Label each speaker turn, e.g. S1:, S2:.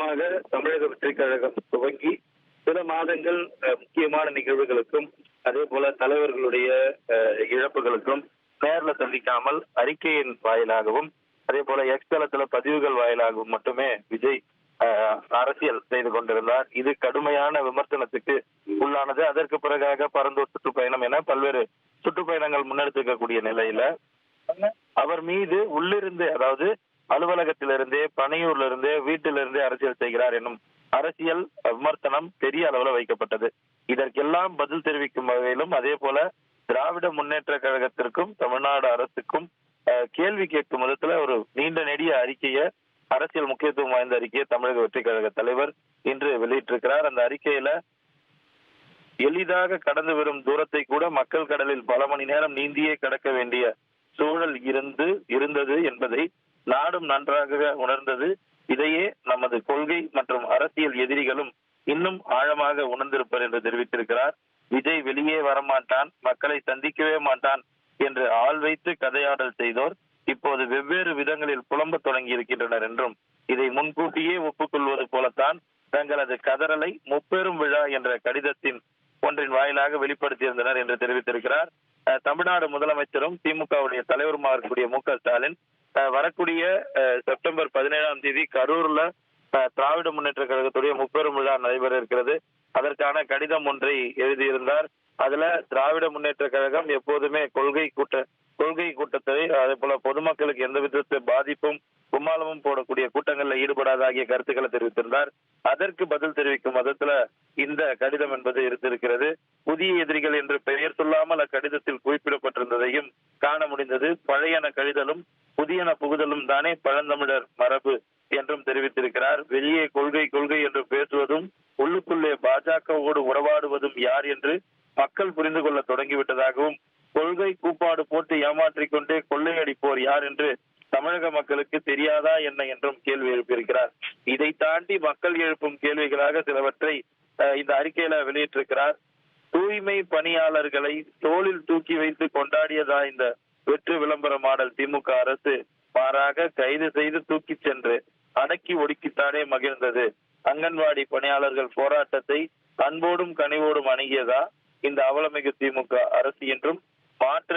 S1: காலமாக தமிழக வெற்றிக் கழகம் துவங்கி சில மாதங்கள் முக்கியமான நிகழ்வுகளுக்கும் அதே போல தலைவர்களுடைய இழப்புகளுக்கும் நேர்ல சந்திக்காமல் அறிக்கையின் வாயிலாகவும் அதே போல எக்ஸ் தளத்துல பதிவுகள் வாயிலாகவும் மட்டுமே விஜய் அரசியல் செய்து கொண்டிருந்தார். இது கடுமையான விமர்சனத்துக்கு உள்ளானது. அதற்கு பிறகாக பரந்தூர் சுற்றுப்பயணம் என பல்வேறு சுற்றுப்பயணங்கள் முன்னெடுத்துக்கக்கூடிய நிலையில அவர் மீது உள்ளிருந்து, அதாவது அலுவலகத்திலிருந்தே, பனையூர்ல இருந்தே, வீட்டிலிருந்தே அரசியல் செய்கிறார் என்னும் அரசியல் விமர்சனம் பெரிய அளவுல வைக்கப்பட்டது. இதற்கெல்லாம் பதில் தெரிவிக்கும் வகையிலும் அதே போல திராவிட முன்னேற்ற கழகத்திற்கும் தமிழ்நாடு அரசுக்கும் கேள்வி கேட்கும் விதத்துல ஒரு நீண்ட நெடிய அறிக்கையை, அரசியல் முக்கியத்துவம் வாய்ந்த அறிக்கையை தமிழக வெற்றி கழக தலைவர் இன்று வெளியிட்டிருக்கிறார். அந்த அறிக்கையில எளிதாக கடந்து வரும் தூரத்தை கூட மக்கள் கடலில் பல மணி நேரம் நீந்தியே கடக்க வேண்டிய சூழல் இருந்தது என்பதை நாடும் நன்றாக உணர்ந்தது. இதையே நமது கொள்கை மற்றும் அரசியல் எதிரிகளும் இன்னும் ஆழமாக உணர்ந்திருப்பர் என்று தெரிவித்திருக்கிறார். விஜய் வெளியே வரமாட்டான், மக்களை சந்திக்கவே மாட்டான் என்று ஆள் வைத்து கதையாடல் செய்தோர் இப்போது வெவ்வேறு விதங்களில் புலம்ப தொடங்கி இருக்கின்றனர் என்றும், இதை முன்கூட்டியே ஒப்புக்கொள்வது போலத்தான் தங்களது கதறலை முப்பெரும் விழா என்ற கடிதத்தின் ஒன்றின் வாயிலாக வெளிப்படுத்தியிருந்தனர் என்று தெரிவித்திருக்கிறார். தமிழ்நாடு முதலமைச்சரும் திமுகவுடைய தலைவருமாக இருக்கக்கூடிய மு க ஸ்டாலின் வரக்கூடிய செப்டம்பர் 17ஆம் தேதி கரூர்ல திராவிட முன்னேற்ற கழகத்துடைய முப்பெரும் விழா நடைபெற இருக்கிறது. அதற்கான கடிதம் ஒன்றை எழுதியிருந்தார். அதுல திராவிட முன்னேற்ற கழகம் எப்போதுமே கொள்கை கூட்டத்தை அதே போல பொதுமக்களுக்கு எந்த விதத்தை பாதிப்பும் கும்மாளமும் போடக்கூடிய கூட்டங்களில் ஈடுபடாத ஆகிய கருத்துக்களை தெரிவித்திருந்தார். அதற்கு பதில் தெரிவிக்கும் விதத்துல இந்த கடிதம் என்பது இருந்திருக்கிறது. புதிய எதிரிகள் என்று பெயர் சொல்லாமல் அக்கடிதத்தில் குறிப்பிடப்பட்டிருந்ததையும் காண முடிந்தது. பழையன கழிதலும் புதியன புகுதலும் தானே பழந்தமிழர் மரபு என்றும் தெரிவித்திருக்கிறார். வெளியே கொள்கை என்று பேசுவதும் உள்ளுக்குள்ளே பாஜகவோடு உறவாடுவதும் யார் என்று மக்கள் புரிந்து கொள்ள தொடங்கிவிட்டதாகவும், கொள்கை கூப்பாடு போட்டு ஏமாற்றிக் கொண்டே கொள்ளையடிப்போர் யார் என்று தமிழக மக்களுக்கு தெரியாதா என்ன என்றும் கேள்வி எழுப்பியிருக்கிறார். இதை தாண்டி மக்கள் எழுப்பும் கேள்விகளாக சிலவற்றை இந்த அறிக்கையில வெளியிட்டிருக்கிறார். தூய்மை பணியாளர்களை தோளில் தூக்கி வைத்து கொண்டாடியதா இந்த வெற்று விளம்பர மாடல் திமுக அரசு? மாறாக கைது செய்து தூக்கி சென்று அடக்கி ஒடுக்கித்தானே மகிழ்ந்தது. அங்கன்வாடி பணியாளர்கள் போராட்டத்தை அன்போடும் கனிவோடும் அணுகியதா இந்த அவலமிகு திமுக அரசு என்றும், மாற்று